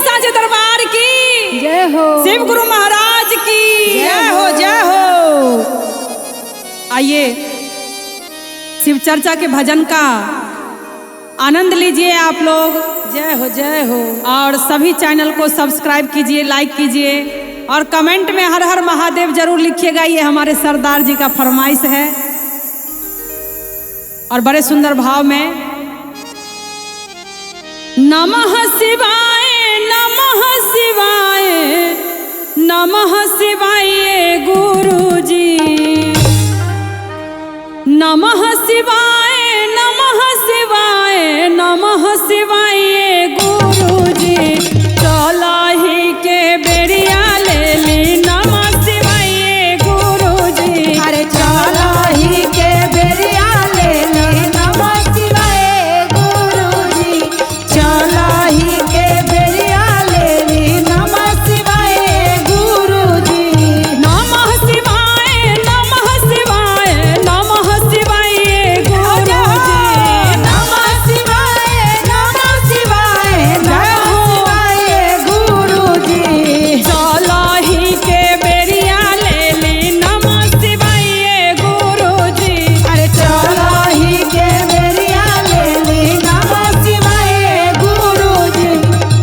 साँचे दरबार की जय हो। शिव गुरु महाराज की जय हो, जय हो। आइए शिव चर्चा के भजन का आनंद लीजिए आप लोग। जय हो, जय हो। और सभी चैनल को सब्सक्राइब कीजिए, लाइक कीजिए और कमेंट में हर हर महादेव जरूर लिखिएगा। ये हमारे सरदार जी का फरमाइश है। और बड़े सुंदर भाव में नमः शिवाय, नमः शिवाय, नमः शिवाय गुरुजी, नमः शिवाय, नमः शिवाय, नमः शिवाय गुरुजी। चलाही के बेरिया ले ली नमः शिवाय गुरुजी। अरे चलाही के बेरिया ले ली नमः शिवाय गुरुजी। चलाही के बेरिया ले ली नमः शिवाय गुरुजी। नमः शिवाय, नमः शिवाय, नमः शिवाय गुरुजी। नमः शिवाय, नमः शिवाय, नमः शिवाय गुरुजी। चलाही के बेरिया ले ली नमः शिवाय गुरुजी। अरे चलाही के बेरिया ले ली नमः शिवाय गुरुजी।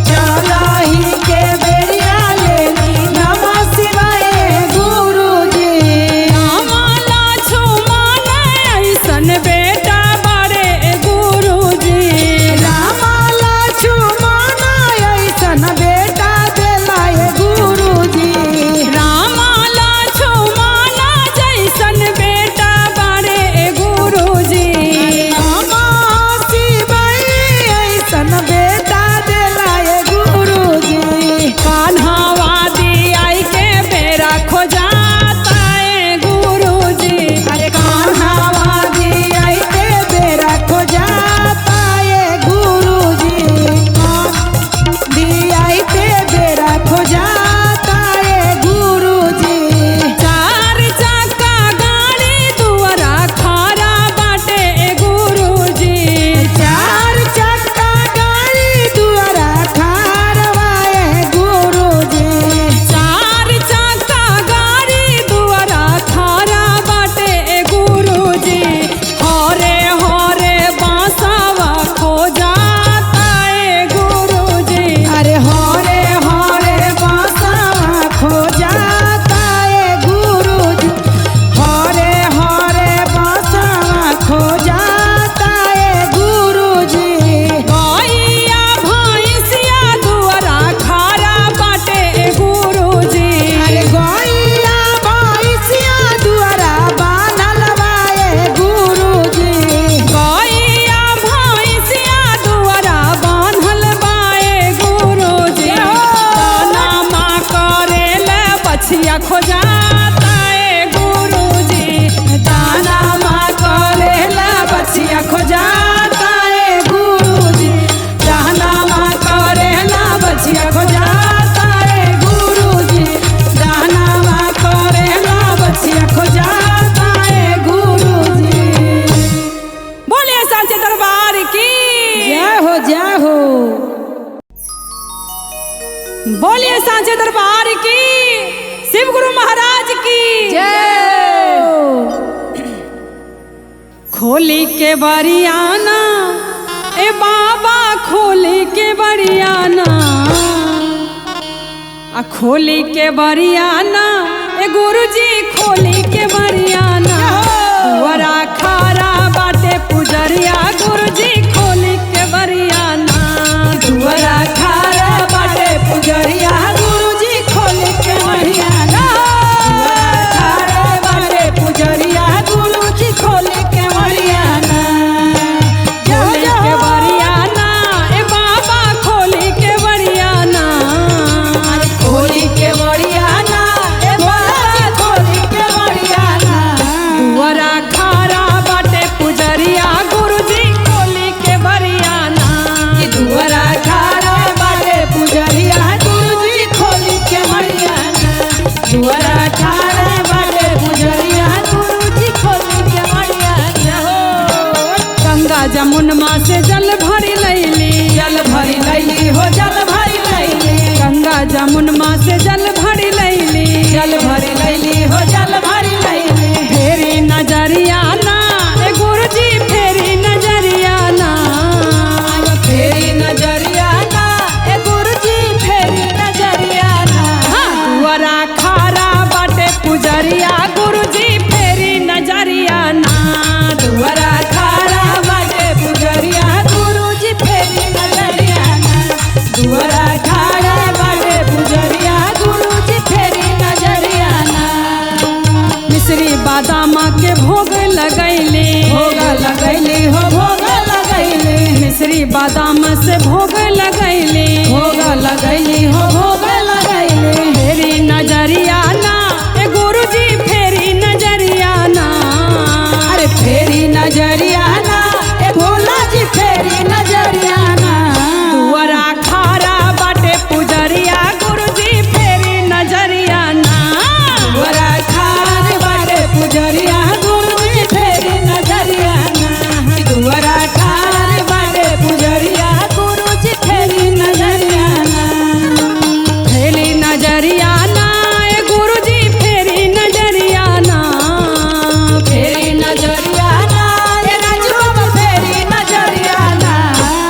चलाही के बेरिया ले ली नमः शिवाय गुरुजी। रामाला छुमाना ऐसन बेटा बड़े गुरुजी। रामाला छुमाना ऐसन बेटा देलाय गुरुजी। रामाला छुमाना जैसन बेटा बड़े गुरुजी। नमः शिवाय ऐसन बेटा देलाय गुरुजी। कान्हावा दियाई के बेरा खोजाता है गुरुजी। अरे कान्हावा दियाई के बेरा खोजाता ये गुरुजी। दियाई के बेरा खोजाता ये गुरुजी। चार चक्का गाड़ी दुआरा खारा बाटे गुरुजी। चार चक्का गाड़ी दुआरा खारवाए गुरुजी। चार चक्का गाड़ी दुआरा खारा बाटे गुरुजी। हरे हरे बांसवा खो जाता है गुरुजी। अरे हरे हरे बांसवा खो जाता ये गुरुजी। हरे हरे बांसवा खो जाता ये गुरुजी। गैया भैंसिया दुआरा खारा बाटे गुरुजी। अरे गैया भैंसिया दुआरा बान्हल बाए गुरुजी। गैया भैंसिया दुआरा बान्हल बाए गुरुजी। दाना करेले बछिया खोजाता है गुरुजी। दाना करेला बछिया खोजाता ये गुरुजी। दाना करेला बछिया खोजाता ये गुरुजी। दाना करेला बछिया खोजाता ये गुरुजी। बोलिए सांचे दरबार की जय हो, जय हो। बोलिए सांचे दरबार की शिव गुरु महाराज की जय हो। खोली के बरियाना ए बाबा, खोली के बरियाना, आ खोली के बरियाना ए गुरुजी, खोली के बरियाना। दुआरा खारा बाटे पुजरिया गुरुजी, खोली के बरियाना। दुआरा खारा बाटे पुजरिया गुरुजी, खोल के बरियाना। दुआरा खारा बाटे पुजरिया गुरुजी, खोल के बरियाना। खोली के बरियाना ए बाबा, खोली के बरियाना। खोली के बरियाना ए बाबा, खोली के बरियाना। दुआरा खारा बाटे पुजरिया गुरुजी, खोली के बरियाना। दुआरा खारा बाटे पुजरिया गुरुजी, खोल के बरियाना। दुआरा खारा बाटे पुजरिया गुरुजी, खोल के बरियाना। गंगा जमुन माँ से जल भरी लैली, जल भरी लैली हो, जल भरी लैली। जमुनमा से जल भरी लैली, जल भरी लैली हो जल भरी लैली। फेरी नजरिया ना ए गुरुजी फेरी नजरिया ना, फेरी नजरिया ना ए गुरुजी फेरी नजरिया ना। दुआरा खारा बाटे पुजरिया गुरुजी फेरी नजरिया ना, दुआरा खारा बाटे पुजरिया गुरुजी फेरी नजरिया ना। दुआरा खारा बाटे पुजरिया गुरुजी फेरी नजरिया ना। मिश्री बादाम के भोग लगैली, भोग लगैली हो भोग लगैली। मिश्री बादाम से भोग लगैली, भोग लगैली हो भोग लगैली। फेरी नजरिया ना ए गुरुजी फेरी नजरिया ना, अरे फेरी नजरिया ना ए भोला जी फेरी नजरिया ना। दुआरा खारा बाटे पुजरिया गुरुजी फेरी नजरिया ना, दुआरा खार बाटे पुजरिया गुरुजी फेरी नजरिया ना। दुआरा खार बाटे पुजरिया गुरुजी फेरी नजरिया ना। फेरी नजरिया ना ए गुरुजी फेरी नजरिया ना, फेरी नजरिया ना ए राजू फेरी नजरिया ना।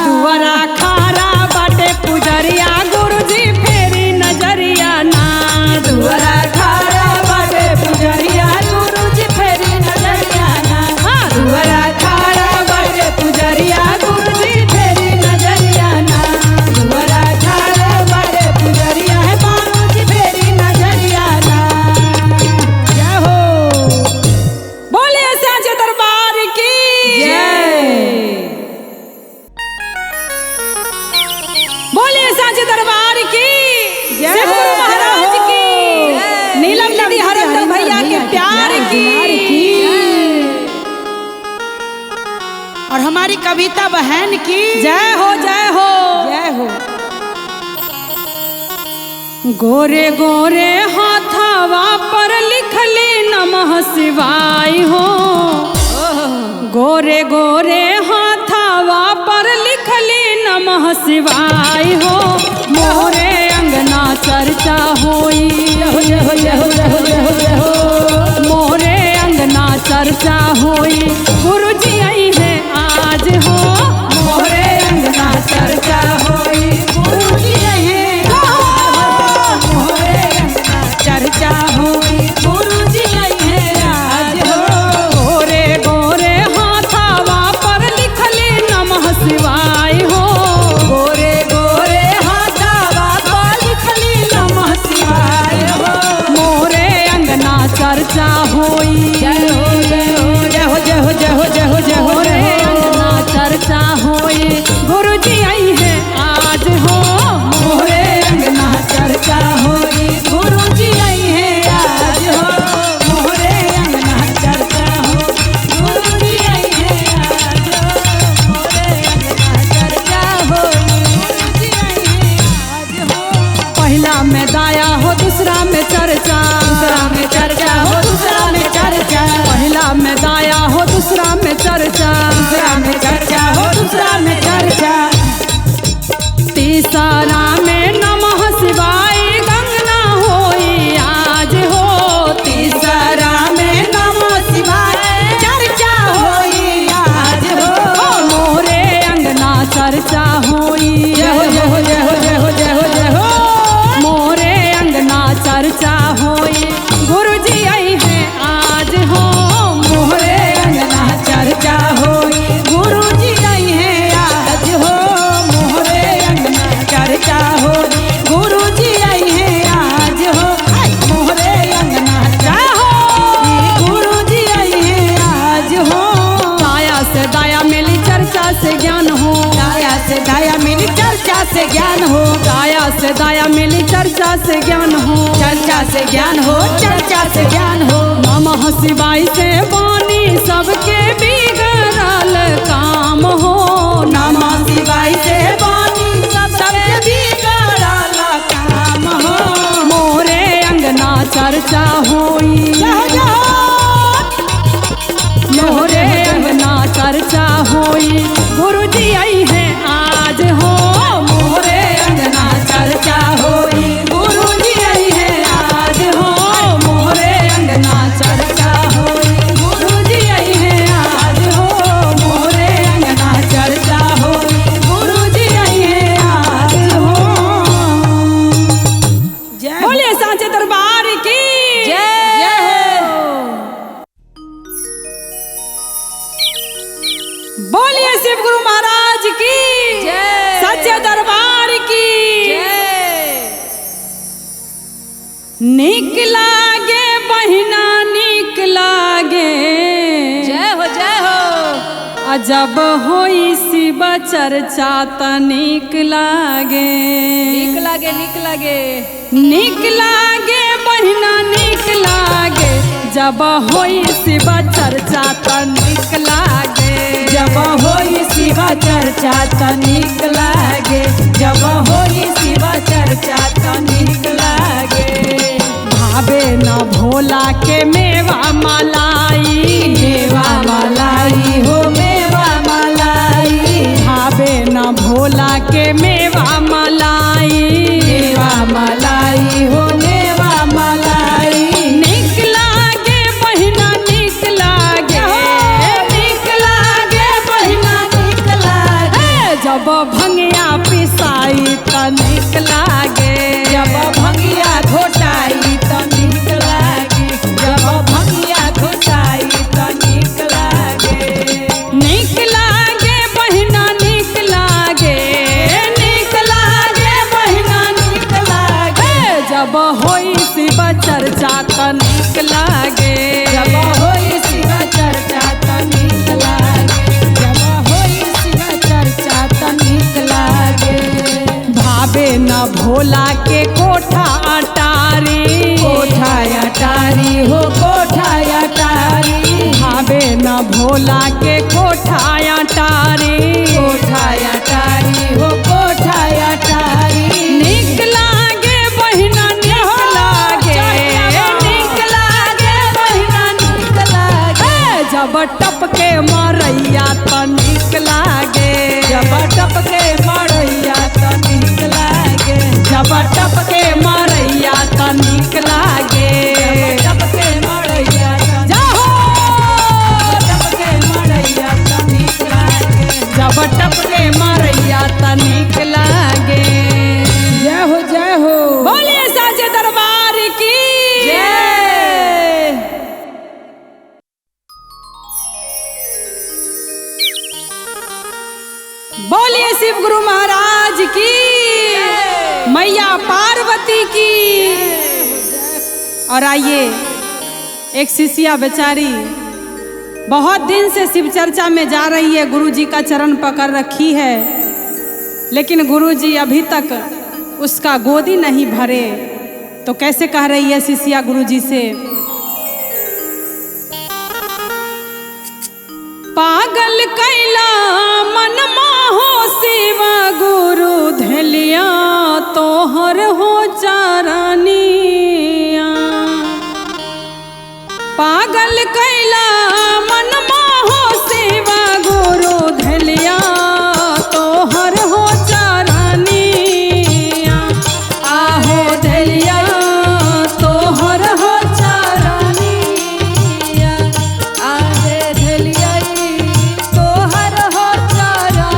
दुआरा खारा बाटे पुजरिया गुरुजी फेरी नजरिया ना, दुआरा खारा बाटे पुजरिया गुरुजी फेरी नजरिया ना। दुआरा खारा बाटे पुजरिया गुरुजी फेरी नजरिया ना। दुआरा खारा बाटे पुजरिया है बाबूजी फेरी नजरिया ना। जय हो बोलिए साचे दरबार की बोलिए साचे दरबार की जय शिव हो, गुरु महाराज जय हो। की, नीलम दीदी हरिंदर भैया के प्यार की। और हमारी कविता बहन की जय हो जय हो जय हो। गोरे गोरे हाथावा पर लिखले नमः शिवाय हो, गोरे गोरे हाथावा पर लिखले नमः शिवाय हो, मोरे अंगना चर्चा होई, मोरे अंगना चर्चा होई, गुरुजी आई है आज हो, मोरे अंगना चर्चा होई गुरुजी रहे मोरे अंगना चर्चा होई गुरुजी रहे आज हो। गोरे गोरे हाथावा पर लिखले नमः शिवाय हो, गोरे गोरे हाथावा पर लिखली नमः शिवाय हो। मोरे अंगना चर्चा होई, जय हो जय हो जय हो जय हो जय हो जय हो जय हो मोरे अंगना चर्चा होई, गुरुजी आई है आज हो, मोरे अंगना चर्चा होई गुरुजी आई है आज हो। मोरे अंगना चर्चा हो गुरुजी आई है आज हो। मोरे अंगना चर्चा हो गुरुजी आई है आज हो। पहला में दाया हो दूसरा में चर्चा, दूसरा में चर्चा हो दूसरा में चर्चा। पहला में दाया हो दूसरा में चर्चा, दूसरा में चर्चा हो दूसरा में चर्चा। तीसरा में नमः शिवाय गंगना होई आज हो, तीसरा में नमः शिवाय चर्चा होई आज हो। मोरे अंगना चर्चा होई, जय हो जय हो जय हो जय हो जय हो जय हो। मोरे अंगना चर्चा होई, गुरुजी आई है आज हो, मोरे अंगना चर्चा होई गुरुजी आई है आज हो। मोरे अंगना चर्चा होई गुरुजी आई है आज हो। मोरे अंगना चर्चा होई गुरुजी आई है आज हो। दाया से दाया मिली चर्चा से ज्ञान हो, दाया से दाया मिली चर्चा से ज्ञान हो। दाया से दाया मिली चर्चा से ज्ञान हो, चर्चा से ज्ञान हो चर्चा से ज्ञान हो। नमः शिवाय से वाणी सबके बिगड़ल काम हो, नमः शिवाय से वाणी सबके बिगड़ल काम हो। मोरे अंगना चर्चा होई, जय जय मोरे अंगना चर्चा होई, गुरुजी आई है आज हो, मोरे अंगना चर्चा होई नीक लागे बहिना नीक लागे, जय हो अजब होई शिव चर्चा त नीक लागे, नीक लागे नीक लागे नीक लागे बहिना नीक लागे, जब होई शिव चर्चा त नीक लागे, जब होई शिव चर्चा त नीक लागे, जब होई शिव चर्चा त नीक लागे। भावे न भोला के मेवा मलाई, मेवा मलाई हो मेवा मलाई, भावे न भोला के मेवा मलाई, मेवा मलाई हो मेवा मलाई। नीक लागे बहिना नीक लागे, नीक लागे बहिना नीक लागे, जब भंगिया पिसाई त नीक लागे, जब भंगिया घोटाई त नीक लागे, जब भंगिया घोटाई त नीक लागे। नीक लागे बहिना नीक लागे, नीक लागे बहिना नीक लागे, जब होई शिव चर्चा त नीक लागे, जब होई शिव चर्चा त नीक लागे, जब होई शिव चर्चा त नीक लागे। भावे न भोला के कोठा अटारी, कोठा अटारी हो कोठा अटारी, भावे न भोला के कोठा अटारी, कोठा अटारी हो कोठा अटारी। नीक लागे बहिना नीक लागे, नीक लागे बहिना नीक लागे, जब टपके मरैया त नीक लागे, जब टपके मरैया त नीक लागे, जब टपके मरैया त नीक लागे, टपके मरैया जाहो टपके मरैया त नीक लागे। जब टपके मरैया त नीक लागे। जय हो बोलिए साचे दरबार की जय। बोलिए शिव गुरु महाराज की, मैया पार्वती की। और आइए, एक शिष्या बेचारी बहुत दिन से शिव चर्चा में जा रही है, गुरुजी का चरण पकड़ रखी है, लेकिन गुरुजी अभी तक उसका गोदी नहीं भरे। तो कैसे कह रही है शिष्या गुरुजी से, पागल कैला मन मोहो शिव गुरु धलिया तोहर हो चारनिया, पागल कैला मन मोहो शिव गुरु धलिया तोहर हो चारनिया, आहो धलिया तोहर हो चारनिया, आहे धलिया तोहर हो चारनिया,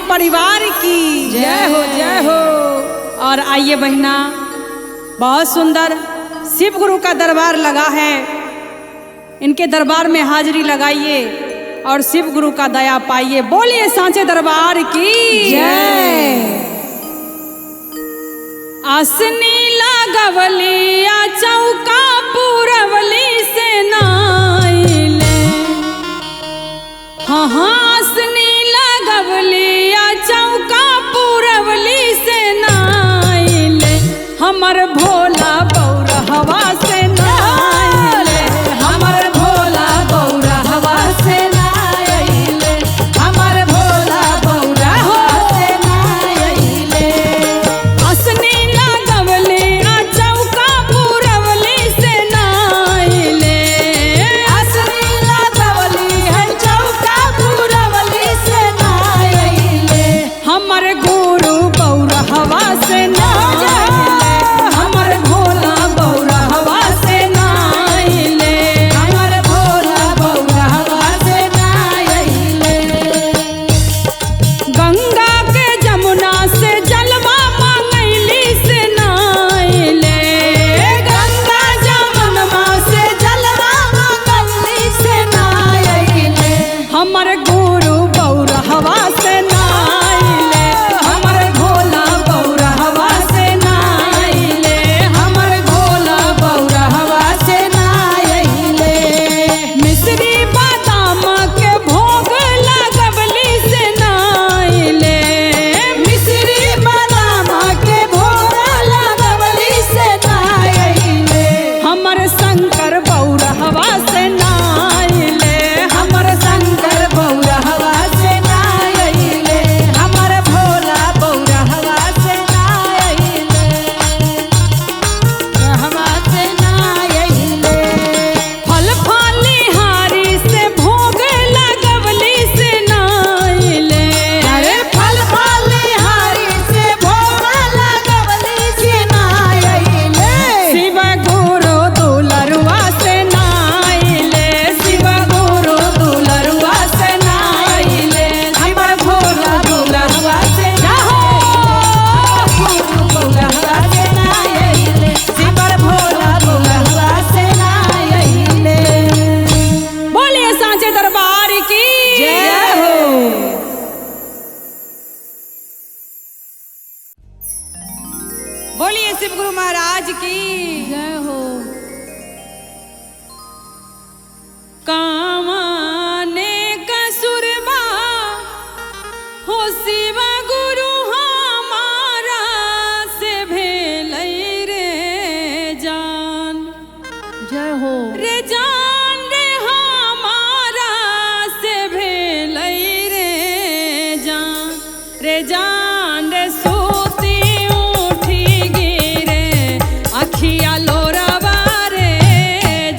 परिवार की जय हो जय हो। और आइए बहना, बहुत सुंदर शिव गुरु का दरबार लगा है, इनके दरबार में हाजिरी लगाइए और शिव गुरु का दया पाइए। बोलिए सांचे दरबार की जय। आसनी लागवलिया चौका पूरवली से नाइले, हाँ हाँ आसनी लागवलिया चौका पूरवली से नाइले, हमर भोला बौरहवा से नाइले, हमर भोला बौरहवा से नाइले, हमर भोला बौरहवा से नाइले। असनी लागवलिया चौका पूरवली से नाइले, असली लागवली है चौका पूरवली से नाइले, हमर गुरु बौरहवा से नाइले, हमर भोला बौरहवा से नाइले, हमर भोला बौरहवा से नाइले। गंगा के जमुना से जलवा मांगैली से नाइले, गंगा जमुनमा से जलवा मांगली से नाइले, हमर गुरु बौरहवा से नाइले, हमर भोला बौरहवा से नाइले, हमर भोला बौरहवा से नाइले। मिश्री बादाम के भोग लगवली से नाइले, मिश्री बादाम के भोग लगवली से नाइले, हमर शंकर बौरहवा से नाइले, हमर शंकर बौरहवा से नाइले, हमर भोला बौरहवा से नाइले, रहवा से नाइले। फल फलिहारी से भोग लगवली से नाइले, अरे फल फलिहारी से भोग लगवली से नाइले, शिव गुरु दुलरुआ से नाइले, शिव गुरु दुलरुआ से नाइले, हमर भोला बौरहवा से बौरहवा से नाइले, हमर भोला बौरहवा से नाइले। बोलिए सांचे दरबार की जय हो। बोलिए शिव गुरु महाराज की जय हो। कामाने कसुरबा हो शिव गुरु हमारा से भेलै रे जान, जय हो। रे जान रे हमारा से भेलै रे जान, रे जान रे सोती उठी गिरे अखिया लोरवा रे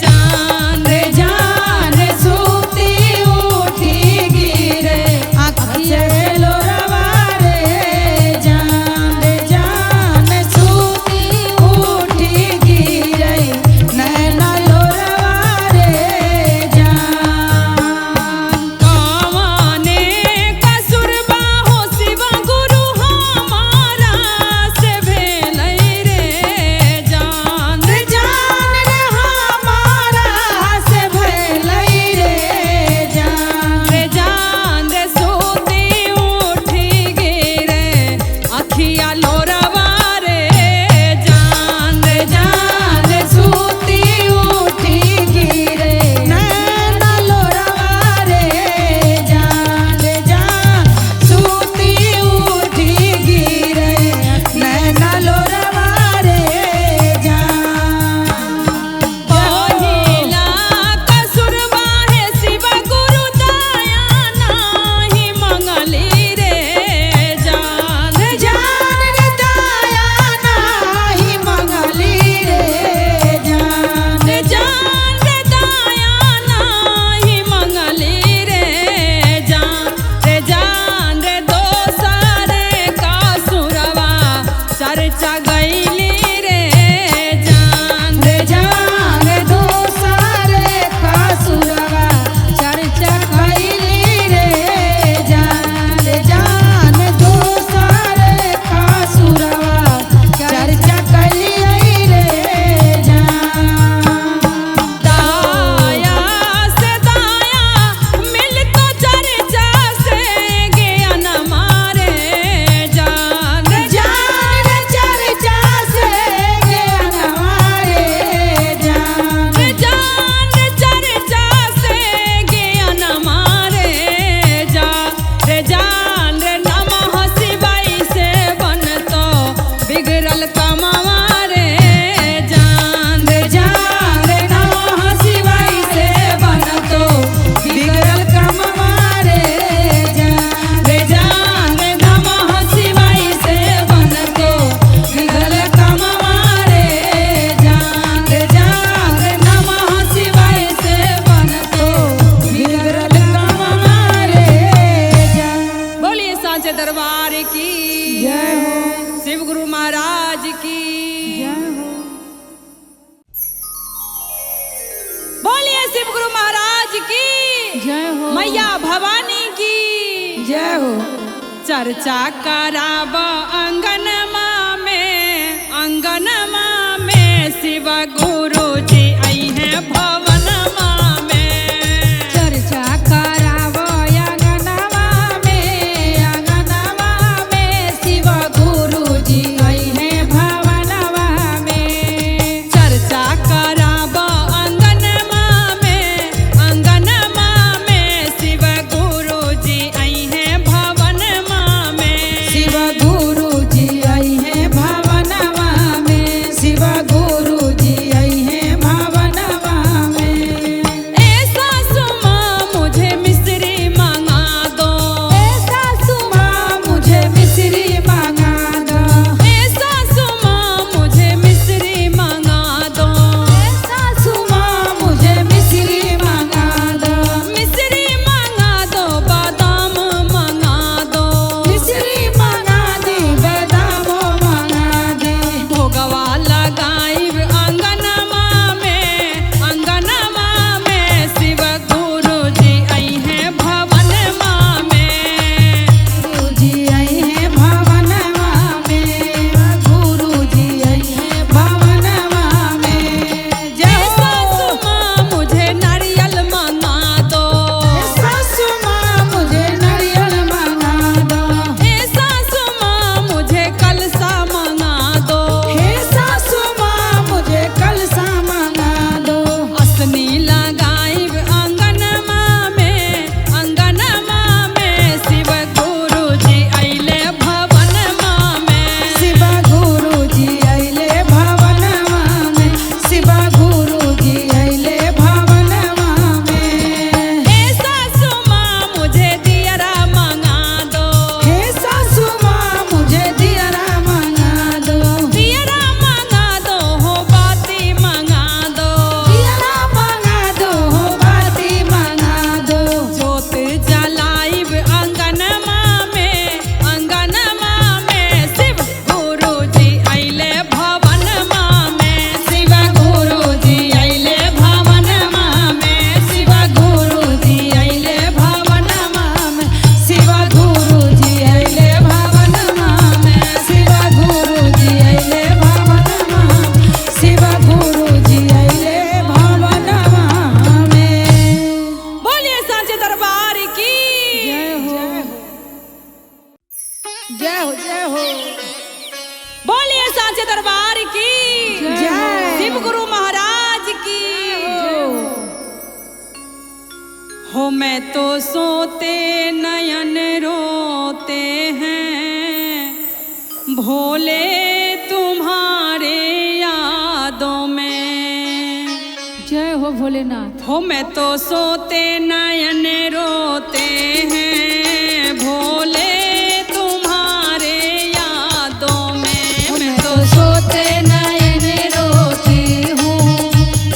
जान, रे जान सूती उठी गिरे अखिया लोरवा रे जान, जान सूती उठी गिरे नैना लोरवा जय हो मैया भवानी की जय हो। चर्चा कराब अंगनमा में शिव गुरु जी आई हैं भवनमा में। चर्चा करावो अंगनवा में शिव गुरु जी आई हैं भवनवा में। चर्चा कराब अंगनमा में शिव गुरु जी आई हैं भवनमा में। शिव गुरु जी आई हैं भवनवा में। शिव गुरु जी आई हैं भवनवा में। ऐसा सुमा मुझे मिश्री मंगा दो। ऐसा सुमा मुझे मिश्री मंगा दो। ऐसा सुमा मुझे मिश्री मंगा दो। ऐसा सुमा मुझे मिश्री मंगा दो। मिश्री मंगा दो बादाम मंगा दो। मिश्री मंगा दे बादाम मंगा दे। भोगवा लगाइब अंगनमा में शिव गुरु जी आई हैं भवनमा में। गुरु जी आई हैं भवनवा में। गुरु जी आई हैं भवनवा में। जय ऐसा हो। सुमा मुझे नारियल मंगा दो। ऐसा सुमा मुझे नारियल मंगा दो। ऐसा सुमा मुझे कलसा मंगा दो। हे सासुमा मुझे कलसा मंगा दो। असनी लगाइब अंगनमा में शिव गुरु जी अइले भवनमा में। शिव गुरु जी अइले भवनवा में। शिव गुरु जी अइले भवनवा में। ऐसा सुमा मुझे दियरा मंगा दो। हे सासुमा मुझे दियरा मंगा दो। दियरा मंगा दो हो बाती मंगा दो। दियरा मंगा दो हो बाती मंगा दो। जोत जलाइब अंगनमा में शिव गुरु जी अइले भवनमा में। शिव गुरु जी अइले भवनवा में। शिव गुरु जी अइले भवनवा में। शिव गुरु जी अइले भवनवा में। शिव गुरु जी अइले भवनवा में। शिव गुरु जी अइले भवनवा में। बोलिए सांचे दरबार की जय हो जय हो जय हो। बोलिए सांचे दरबार की जय। शिव गुरु महाराज की हो। मैं तो सोते नयन रोते हैं भोले तुम्हारे यादों में। जय हो भोलेनाथ। हो मैं तो सोते नयन रोते हैं भोले तुम्हारे यादों में। मैं तो सोते नयन रोती हूँ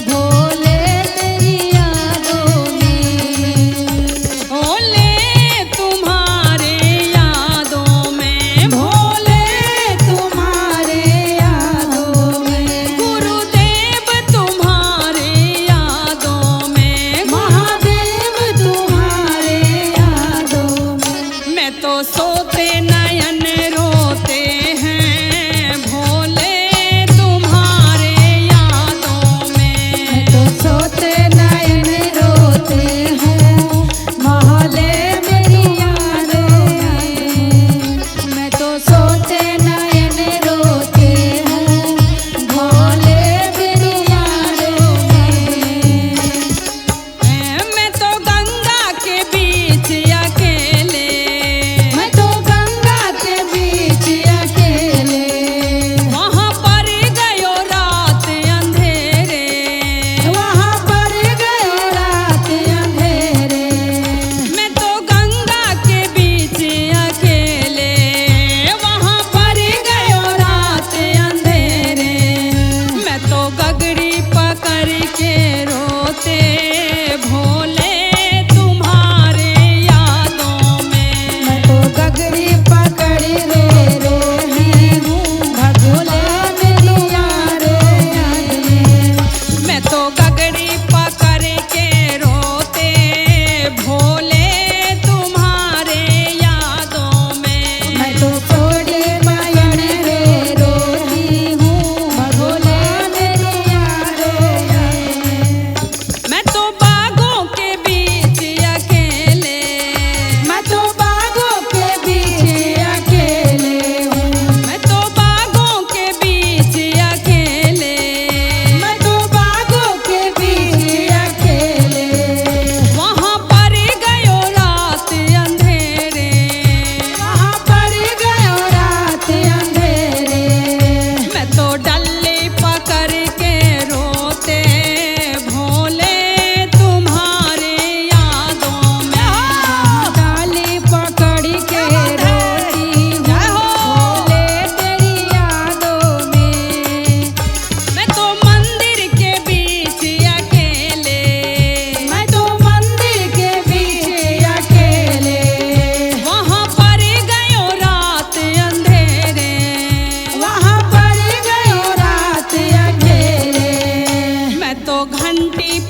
भोले तेरी यादों में। भोले तुम्हारे यादों में। भोले तुम्हारे यादों में। गुरुदेव तुम्हारे यादों में। महादेव तुम्हारे यादों में। मैं तो सोते नयन रोते हैं भोले तुम्हारे यादों में। मैं तो सोते नयन रोते हूँ भोले मेरी यादों में। मैं तो सोते नयन रोते हूँ भोले मेरी यादों में। मैं तो गंगा के बीच अकेले। मैं तो गंगा के बीच अकेले। वहाँ पर गयो रात अंधेरे। वहाँ पर गयो रात अंधेरे। मैं तो गंगा के बीच अकेले। वहाँ पर गयो रात अंधेरे। मैं तो गगरी पकड़ के रोते भोले तुम्हारे यादों में। मैं तो गगरी पकड़ रे हैं भगोले मेरी यादों में। मैं तो गगरी पकड़ के रोते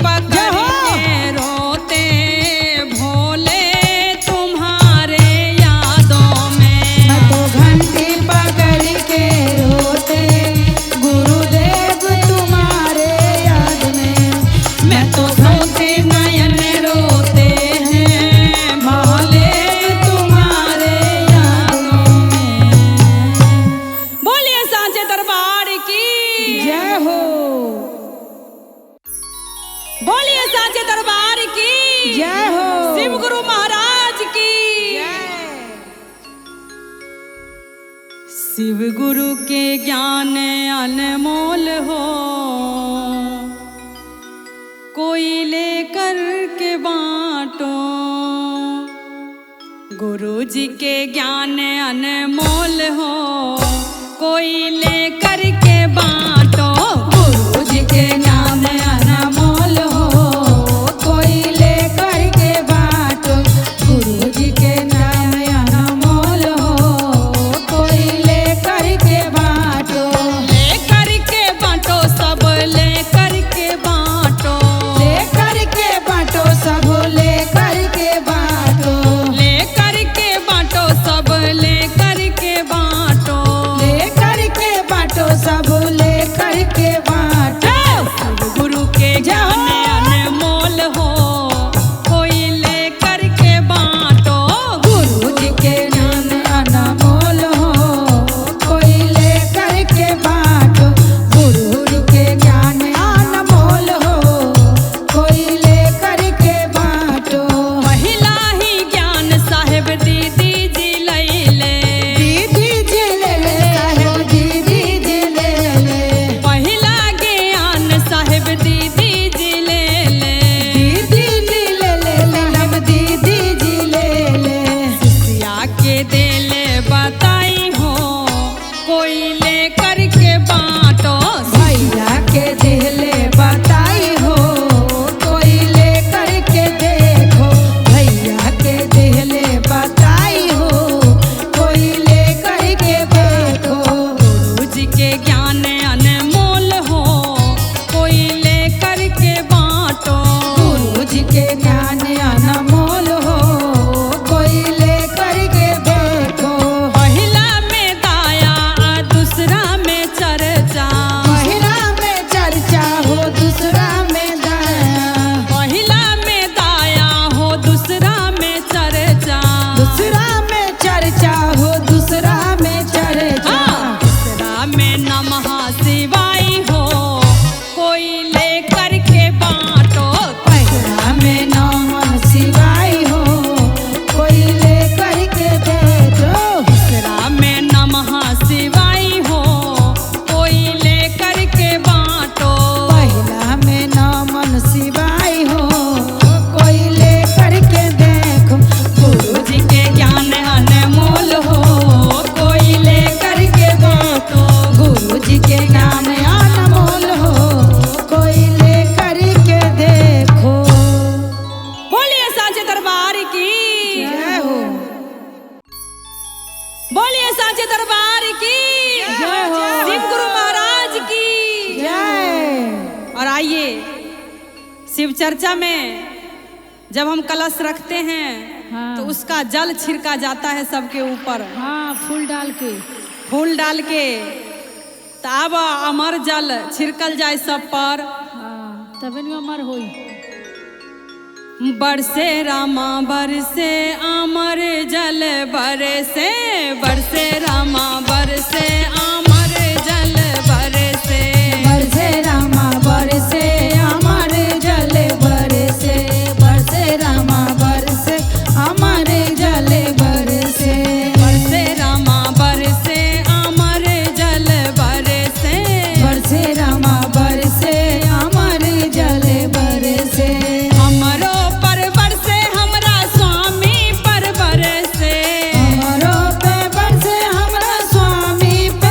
पकड़ के रोते भोले तुम्हारे यादों में। मैं तो घंटी पकड़ के रोते गुरुदेव तुम्हारे याद में। मैं तो सोते नयन रोते हैं भोले तुम्हारे यादों में। बोलिए सांचे दरबार की जय हो। बोलिए सांचे दरबार की जय हो। शिव गुरु महाराज की। शिव गुरु के ज्ञान अनमोल हो, कोई लेकर के बांटो। गुरु जी के ज्ञान अनमोल हो, कोई लेकर के बांटो। गुरु जी के नाम अनमोल हो, कोई लेकर के बांटो। गुरु जी के नाम अनमोल हो, कोई लेकर के बांटो। लेकर के बांटो सब लेकर के बांटो। लेकर के बांटो सब लेकर के बांटो। लेकर के बांटो सब लेकर के बांटो। लेकर के बांटो सब लेकर के बांटो। गुरु के ज्ञान अनमोल हो, कोई लेकर के बांटो। गुरु जी के ज्ञान अनमोल हो, कोई लेकर के बांटो। गुरु जी के ज्ञान अनमोल हो, कोई लेकर के बांटो। महिला ही ज्ञान साहेब दीदी जी लैले। दीदी जी ले ले साहेब दीदी जी ले ले। पहिला ज्ञान साहेब दीदी जी ले ले। दीदी जी ले ले साहेब दीदी जी ले ले। सिया के देले बताई हो, कोई लेकर के बांटो। भैया के दिले बताई हो, कोई लेकर के देखो। भैया के दिले बताई हो, कोई लेकर के देखो। गुरु जी के ज्ञान अनमोल हो, कोई लेकर के बांटो। गुरु जी के ज्ञान अनमोल हो, कोई लेकर के देखो। पहिला में दाया दूसरा में चर्चा। पहिला में चर्चा हो, दूसरा में दाया। पहिला में दाया हो दूसरा में चर्चा। दूसरा में चर्चा हो, दूसरा में चर्चा। तीसरा में नमः शिवाय हो, कोई लेकर के बांटो। पहिला में नमः शिवाय हो, कोई लेकर के देखो। तीसरा में नमः शिवाय हो, कोई लेकर के बांटो। पहिला में नमः शिवाय हो, कोई लेकर के देखो। गुरु जी के ज्ञान अनमोल हो, कोई लेकर के बांटो। गुरु जी के ज्ञान अनमोल हो, कोई लेकर के देखो। बोलिए सांचे दरबार की जय हो। बोलिए सांचे दरबार की जय हो। शिव गुरु महाराज की जय। और आइए शिव चर्चा में जब हम कलश रखते हैं हाँ। तो उसका जल छिड़का जाता है सबके ऊपर। हाँ, फूल डाल के। फूल डाल के तब अमर जल छिड़कल जाए सब पर। हाँ, तबे न अमर होई। बरसे रामा बरसे अमर जल बरसे। बरसे रामा बरसे अमर जल बरसे। बरसे रामा बरसे अमर जल बरसे। बरसे रामा बरसे अमर जल बरसे। बरसे रामा बरसे अमर जल बरसे। बरसे रामा बरसे अमर जल बरसे। हमरो पर बरसे हमरा स्वामी पर बरसे। हमरो पे बरसे हमरा स्वामी पे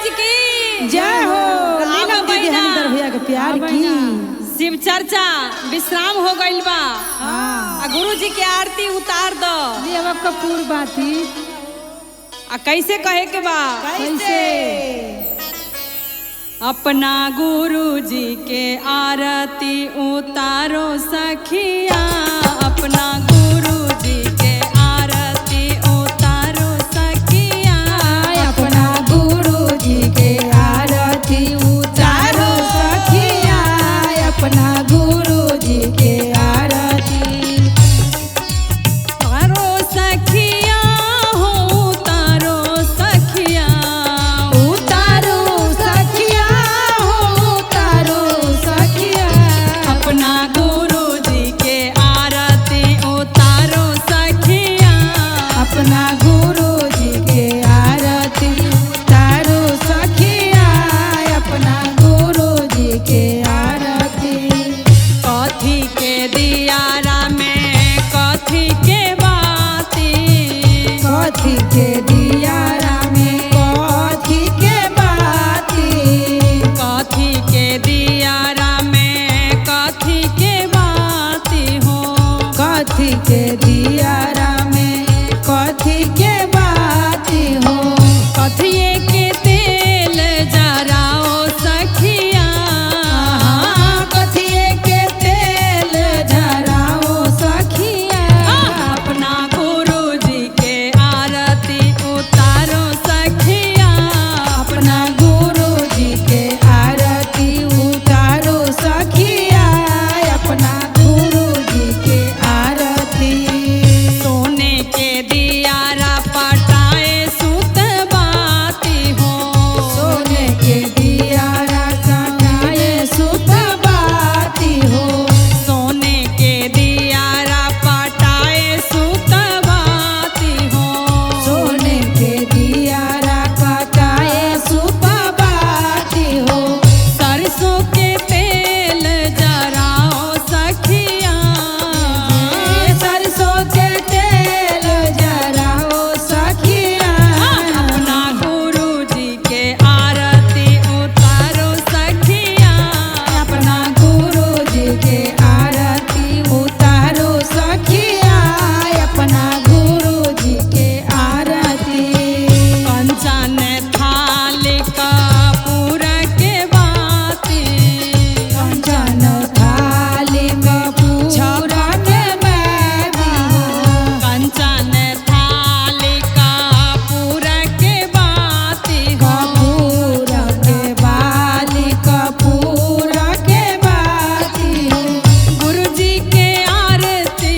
महाराज की जय हो। लीना अब दीदी बहिना। हनीधर भैया के प्यार की। शिव चर्चा विश्राम हो गइल बा। हाँ। गुरु जी के आरती उतार दो। ये अब कपूर बाती कैसे कहे के बा? कैसे? अपना गुरु जी के आरती उतारो सखिया, अपना गुरु जी के आरती उतारो सखिया, अपना गुरु जी के आरती उतारो सखिया, अपना गुरु जी के आरती उतारो सखिया हो, उतारो सखिया, उतारो सखिया हो, उतारो सखिया, अपना गुरु जी के आरती उतारो सखिया, अपना गुरु जी के आरती उतारो सखिया, अपना गुरु जी के आरती। कथी के दियारा में कथी के बाती, कथी के दियारा में कथी के बाती, कथी के दियारा में कथी के बाती हो, कथी के दियारा में कथी के बाती हो, कथिए के तेल जराओ सखिया, कथिए के तेल झराओ सखिया, अपना गुरु जी के आरती उतारो सखिया, अपना गुरु जी के आरती उतारो सखिया, अपना गुरु जी के आरती। सोने के दियारा पटाए सुत बाती हो, सोने के दियारा सटाए सुत बाती हो, सोने के दियारा पटाए सुत बाती हो, सोने के दियारा कटाए सुत बाती हो, सरसों के तेल जराओ सखिया, सरसों के तेल जराओ सखिया, अपना गुरु जी के आरती उतारो सखिया, अपना गुरु जी के आरती उतारो सखिया, अपना गुरु जी के आरती। कंचन थाली कपूर के बाती, कंचन थाली कपूर के बाती हो, कंचन थाली कपूर के बाती हो, कपूर के बाली कपूर के बाती हो, गुरु जी के आरती,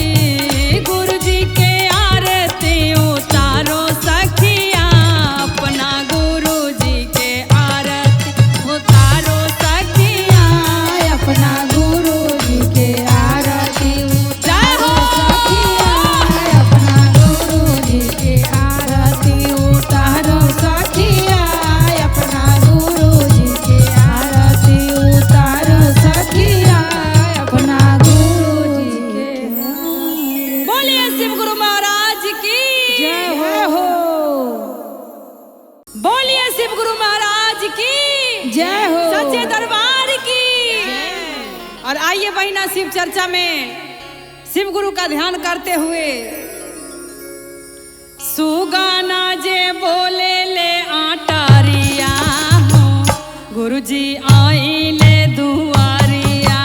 गुरु जी के आरती उतारो सखिया, अपना गुरु जी के आरती उतारो सखिया, अपना गुरु जी के आरती उतारो सखिया, अपना गुरु जी के आरती उतारो सखिया, अपना गुरु जी के आरती उतारो सखिया, अपना गुरु जी के। बोलिए शिव गुरु महाराज की जय हो। बोलिए शिव गुरु महाराज की जय हो। सच्चे दरबार की। और आइए बहिना शिव चर्चा में शिव गुरु का ध्यान करते हुए सुगाना जे बोले ले आटारिया हो, गुरु जी आइले दुआरिया,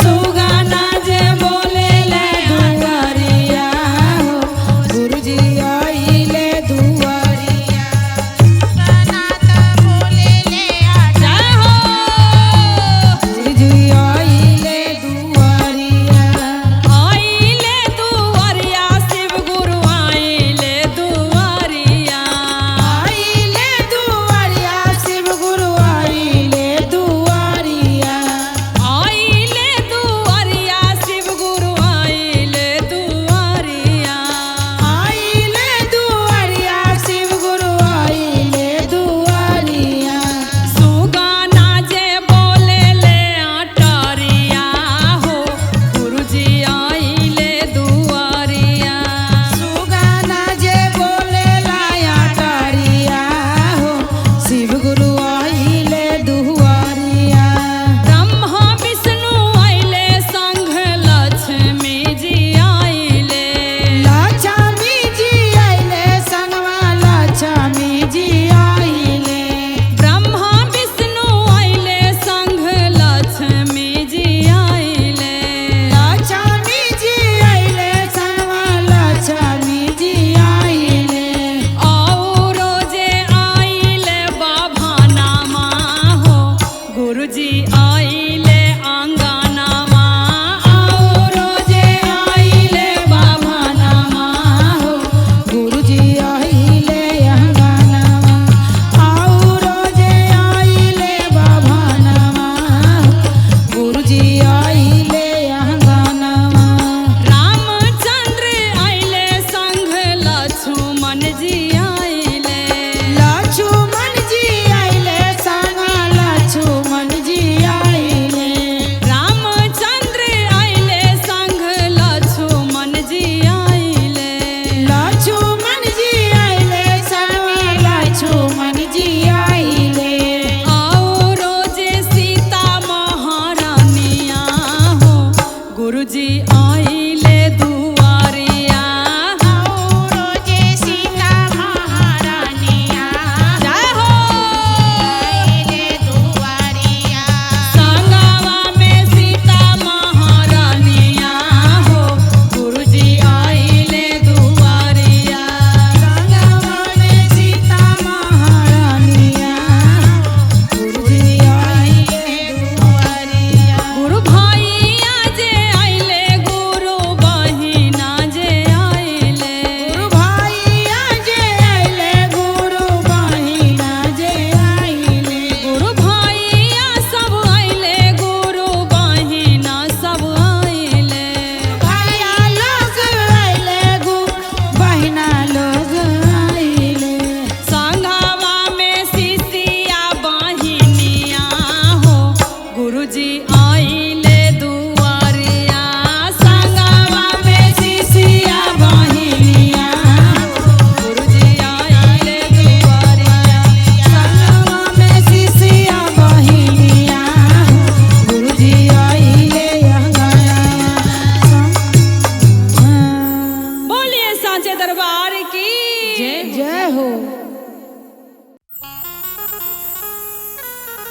सुगाना जे बोले ले दुआरिया हो, गुरु जी आइले दुआरिया, जय हो। गुरु जी आइले दुआरिया, आइले दुआरिया शिव गुरु आइले दुआरिया, आइले दुआरिया,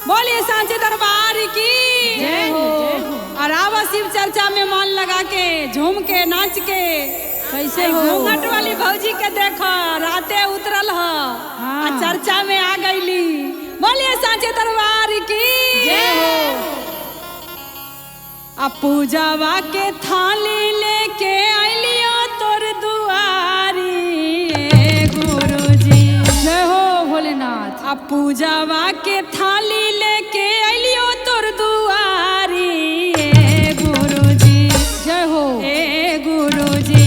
बोलिए सांचे दरबार की जय हो। और आवा शिव चर्चा में मन लगा के झूम के नाच के कैसे हो? घूंघट वाली भौजी के देखो राते उतरल ह हाँ। आ चर्चा में आ गईली। बोलिए सांचे दरबार की जय हो। आ पूजावा के थाली लेके आइलियो तोर दुआरी गुरुजी। जय हो भोलेनाथ। आ पूजावा के थाली लेके आइलियो तोर दुआरी गुरुजी। जय हो। ए गुरुजी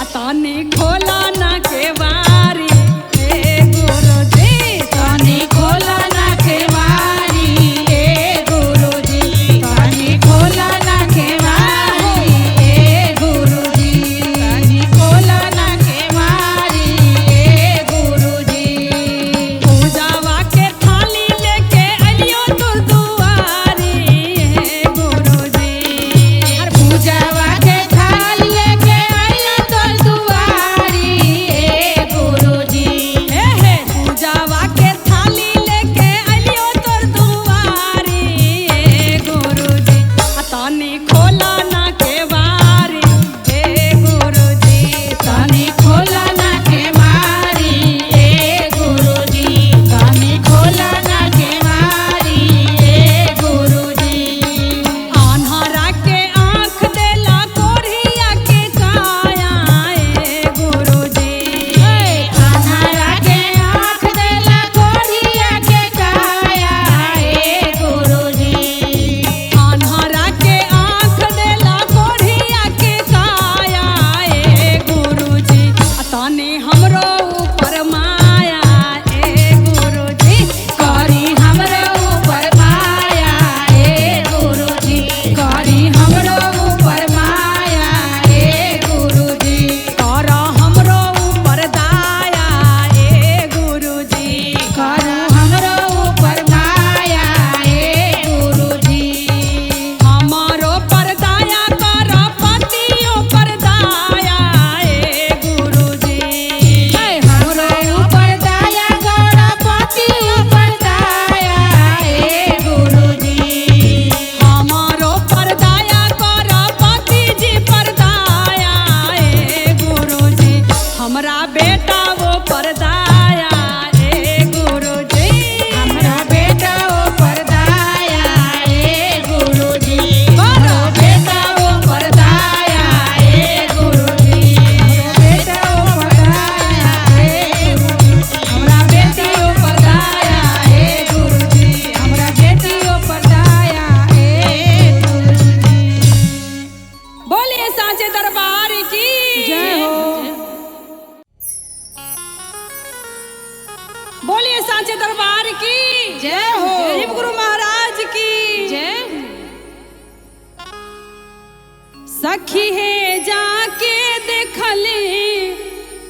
आ तनी खोला ना के बारी गुरुजी। तनी खोला ना केवारी ए गुरुजी। तनी खोला ना केवारी ए गुरुजी। तनी खोला ना केवारी ए गुरुजी। पूजावा के थाली लेके आइलियो तोर दुआरी गुरुजी। पूजावा के थाल लेके आइलो तोर दुआरी ए गुरुजी। हे पूजावा के थाली लेके आइलियो तोर दुआरी गुरुजी। आ तनी खोला ना के बारी गुरुजी। तनी खोला ना केवारी ए गुरुजी। तनी खोला ना केवारी ए गुरुजी। आन्हरा के आँख देला कोढ़िया के काया गुरुजी। अन्हारा के आँख देला कोढ़िया के काया ए गुरुजी। आन्हरा के आँख देला कोढ़िया के काया गुरुजी। आ तनी हमरो ऊपर माया गुरुजी। करी हमरो ऊपर माया ए गुरुजी। करी हमरो ऊपर माया ए गुरुजी। कर हमरो ऊपर दाया गुरुजी। करू हमरो ऊपर माया ए गुरुजी। हमारो पर दाया कर पतियों पर दाया गुरुजी। हमरो ऊपर दया कर पति ऊपर दया ए गुरुजी। हमारो पर दाया कर पति जी पर दाया गुरुजी। हमरा बेटा वो पर दाया गुरुजी। हमरा बेटा ऊपर दया ए गुरुजी। हमरो बेटा ऊपर दया ए गुरुजी। हमरो बेटा ऊपर दया ए गुरुजी। हमरा बेटी ऊपर दया ए गुरुजी। हमरा बेटी ऊपर दया ए गुरुजी। बोलिए सांचे दरबार की जय हो। बोलिए सांचे दरबार की जय हो। गरीब गुरु महाराज की जय। सखी है जाके देखली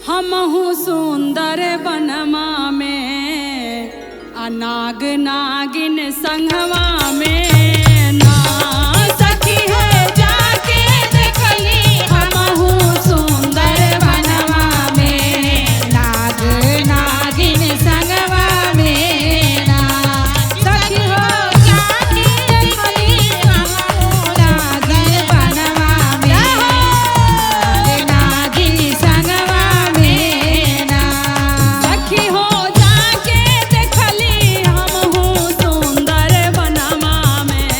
हमहु सुंदर बनवा में आ नाग नागिन संगवा में ना। सखी है जाके देखली हमहु सुंदर बनवा में नाग नागिन संगवा में ना। सखी हो जाके देखली हमहु नागिन बनवा में। नाग नागिन संगवा में ना। सखी हो जाके देखली हमहु सुंदर बनवा में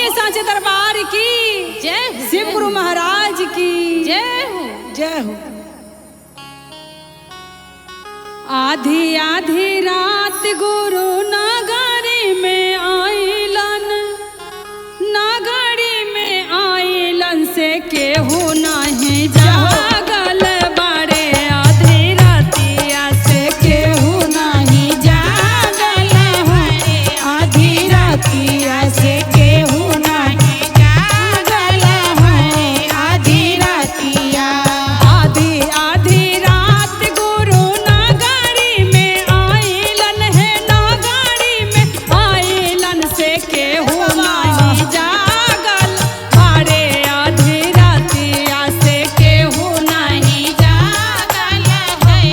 बोलिए सांचे दरबार की जय शिव गुरु महाराज की जय हो। जय हो। आधी आधी रात गुरु नगरी में आइलन, नगरी में आइलन से केहू नहीं जागल बड़े। आधी रातिया से केहू नहीं जागल बड़े। आधी रातिया से केहू नहीं जागल बड़े। आधी रातिया आधी आधी रात गुरु नगरी में आइलन है, नगरी में आइलन से केहू नहीं जागल बड़े। आधी रातिया से केहू नहीं जागल है।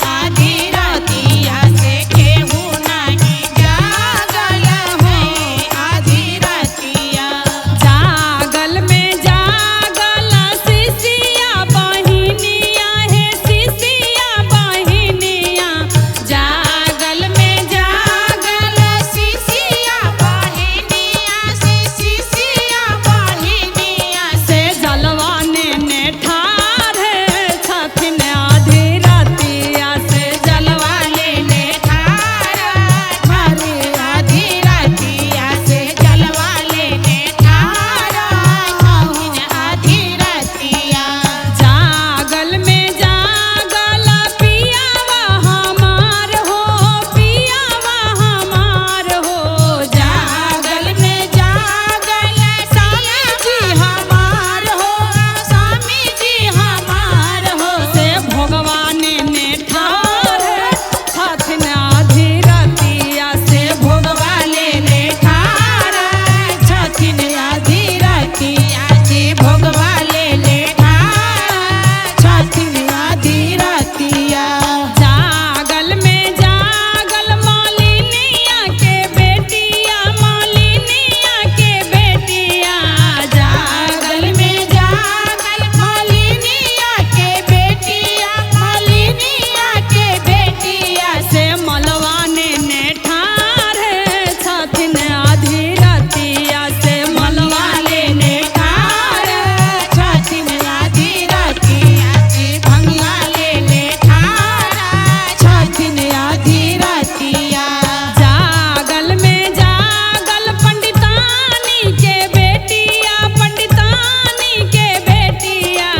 आधी रातिया से केहू नहीं जागल है। आधी रातिया जागल में जागल सिसिया बहिनिया है, सिसिया बहिनिया। जागल में जागल सिसिया बहिनिया से, सिसिया बहिनिया से जलवाने ने ठार छथिन। आधी रातिया से जलवाने ने ठार ठारे। आधी रातिया से जलवाने ने ठार छथिन। आधी रातिया जागल में जागल पियावा हमार हो, पियावा हमार हो। जागल में जागल स्वामी जी हमार हो, स्वामी जी हमार हो। से भगवाने ने ठार छथिन। आधी रातिया से भगवाने ने ठार छथिन। आधी रातिया से भगवाने ने ठार छथिन। आधी रातिया जागल में जागल मालिनिया के बेटिया, मालिनिया के बेटिया। जागल में जागल मालिनिया के बेटिया, मालिनिया के बेटिया। से मलवाने ने ठार छथिन। आधी रातिया से मलवाने ने ठार छथिन। आधी रातिया से भंगाले ने ठार छथिन। आधी रातिया जागल में जागल पंडितानी के बेटिया, पंडितानी के बेटिया।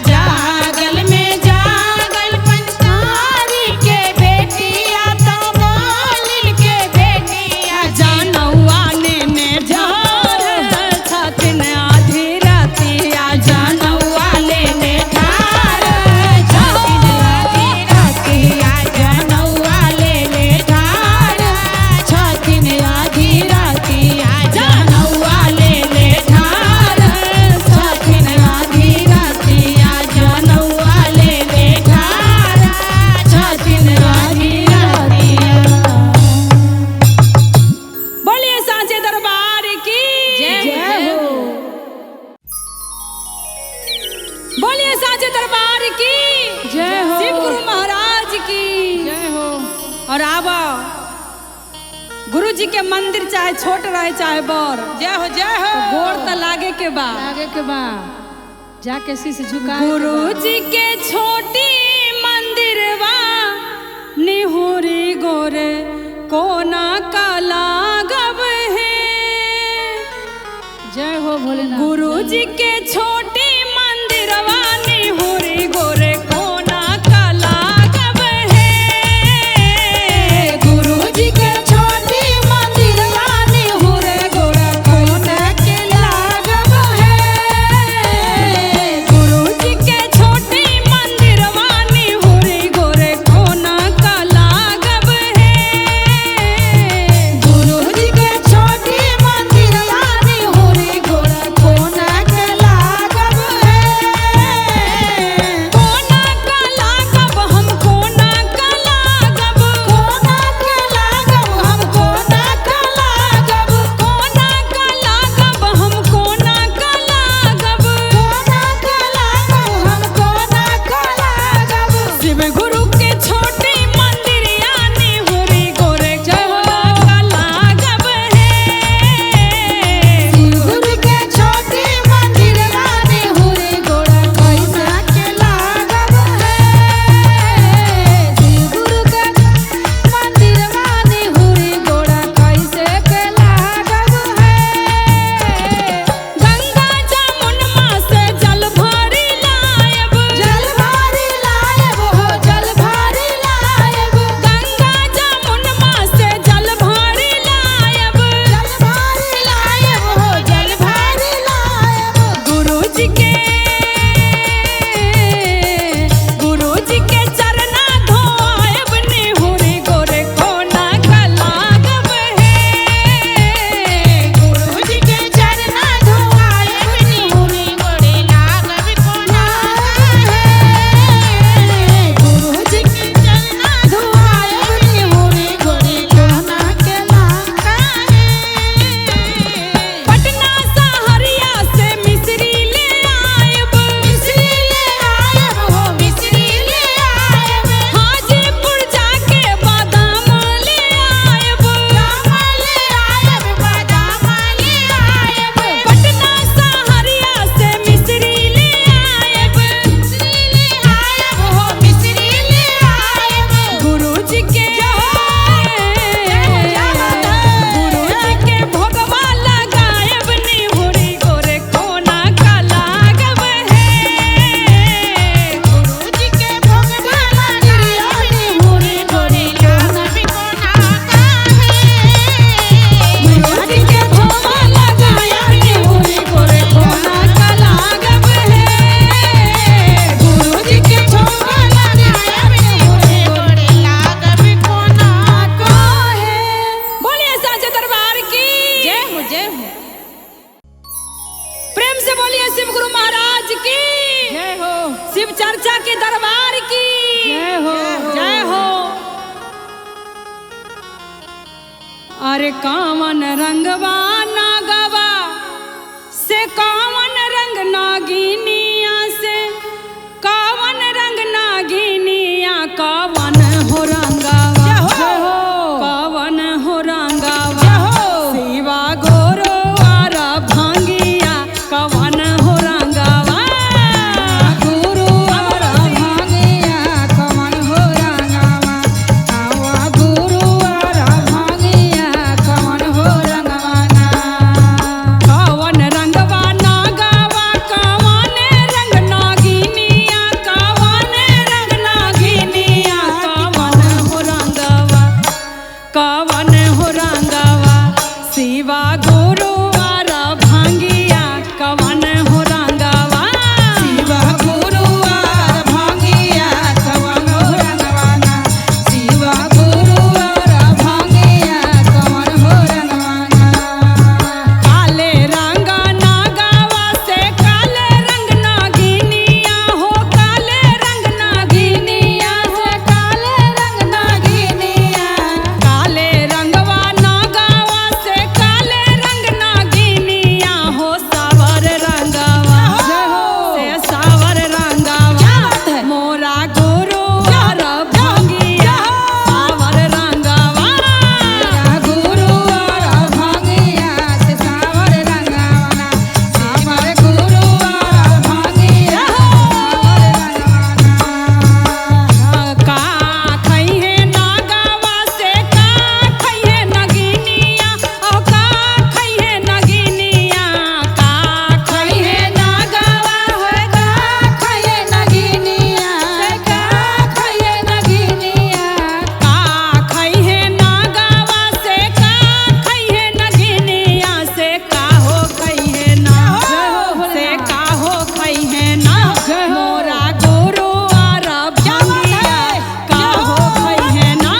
जागल में जागल पंडितानी के बेटिया, तमोलिन के बेटिया। जानौआने ने ठार छथिन। आधी रातिया जानौआने ने ठार छथिन। आधी रातिया जानौआने ने ठार छथिन। आधी रातिया जानौआने ने ठार छथिन। आधी रातिया जानौआने ने ठार छथिन। आधी रातिया बोलिए सांचे दरबार की जय हो। बोलिए सांचे दरबार की जय हो। शिव गुरु महाराज की जय हो। और आवा गुरु जी के मंदिर चाहे छोट रहे चाहे बड़, जय हो जय हो। गोड़ तो लागे के बा। आगे के बाद जाके शीश झुका गुरु जी के छोटी मंदिरवा निहुरी गोरे कोना का लागब है। जय हो भोलेनाथ। गुरु जी के छोटी मंदिरवा निहुरी गोरे कोना का लागब है। गुरु जी के छोटी मंदिरवा निहुरे गोरे कोना के लागब है। गुरु जी के छोटी मंदिरवा निहुरी गोरे कोना का लागब है। गुरु जी के छोटी मंदिरवा निहुरी गोरे कोना के लागब अरे कावन रंगवा नागवा से कावन रंग नागिनिया से कावन रंग नागिनिया कावन हो रंगवा कावन हो रंगवा शिवा गोरो आरा भांगिया कावन हो रंगवा गुरु आरा भांगिया कवन हो रंगवा आवा गुरु आरा भांगिया कवन हो रंगवाना कावन रंगवा नागवा कावन रंग नागिनिया कावन रंग नागिनिया कावन हो रंगवा कावन हो रंगवा शिवा गुरु आरा भांगिया कावन हो रंगवा शिवा गुरु आरा भांगिया कवन हो रंगवाना शिवा गुरु आरा भांगिया कवन हो रंगवाना काले रंग नागवा से काले रंग नागिनिया हो काले रंग नागिनिया से काले रंग नागिनिया काले रंगवा नागवा से काले रंग नागिनिया हो सावर रंगवा से सावर रंगवा मोरा गुरु आरा भांगिया सावर रंगवा गुरु आरा भांगिया से सावर रंगवाना सावर गुरु आरा भांगिया का खइहे नागवा से का खइहे नगिनिया ओ का खइहे नगिनिया का खइहे नागवा है का खये नगिनिया का खये नगिनिया का खइहे नागवा से का खइहे नगिनिया से का हो खइहे ना से का हो खइहे ना मोरा गुरु आरा भांगिया का हो खइहे ना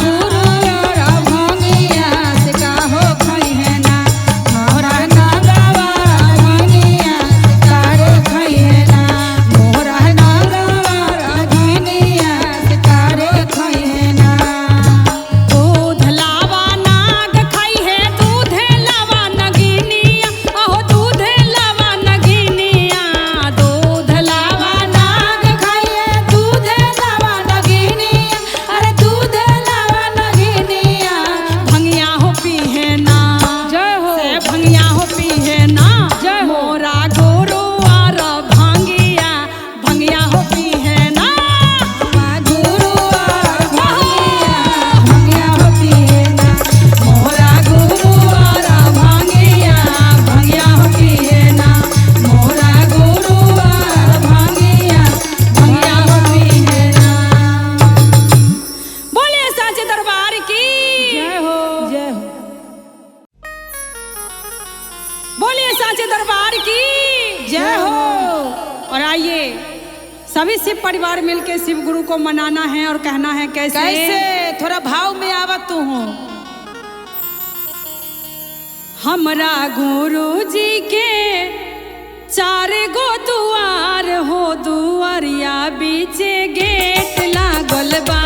गुरु आरा भांगिया से का हो खइहे ना मोरा नागवा भांगिया से का रे खइहे ना मोरा नागवा भांगिया से का रे खइहे ना दूध लावा नाग खइहे दूध लावा नगिनिया ओहो दूध लावा नगिनिया दूध लावा नाग खाइए दूध लावा नगिनिया अरे दूध लावा नगिनिया भंगिया हो पीहे ना जय हो से भंगिया हो पीहे ना मोरा गुरु आरा भांगिया भंगिया हो पीहे ना गुरु आरा भांगिया भंगिया होती है ना मोरा गुरु आरा भांगिया भंगिया होती है ना मोरा गुरु आरा भांगिया भंगिया होती है ना बोले साचे दरबार की जय हो बोलिए साचे दरबार की जय हो और आइए सभी शिव परिवार मिलके शिव गुरु को मनाना है और कहना है कैसे कैसे थोड़ा भाव में आवत तू हूँ हमरा गुरु जी के चार गो दुआर हो दुआरिया बीचे गेट लागल बा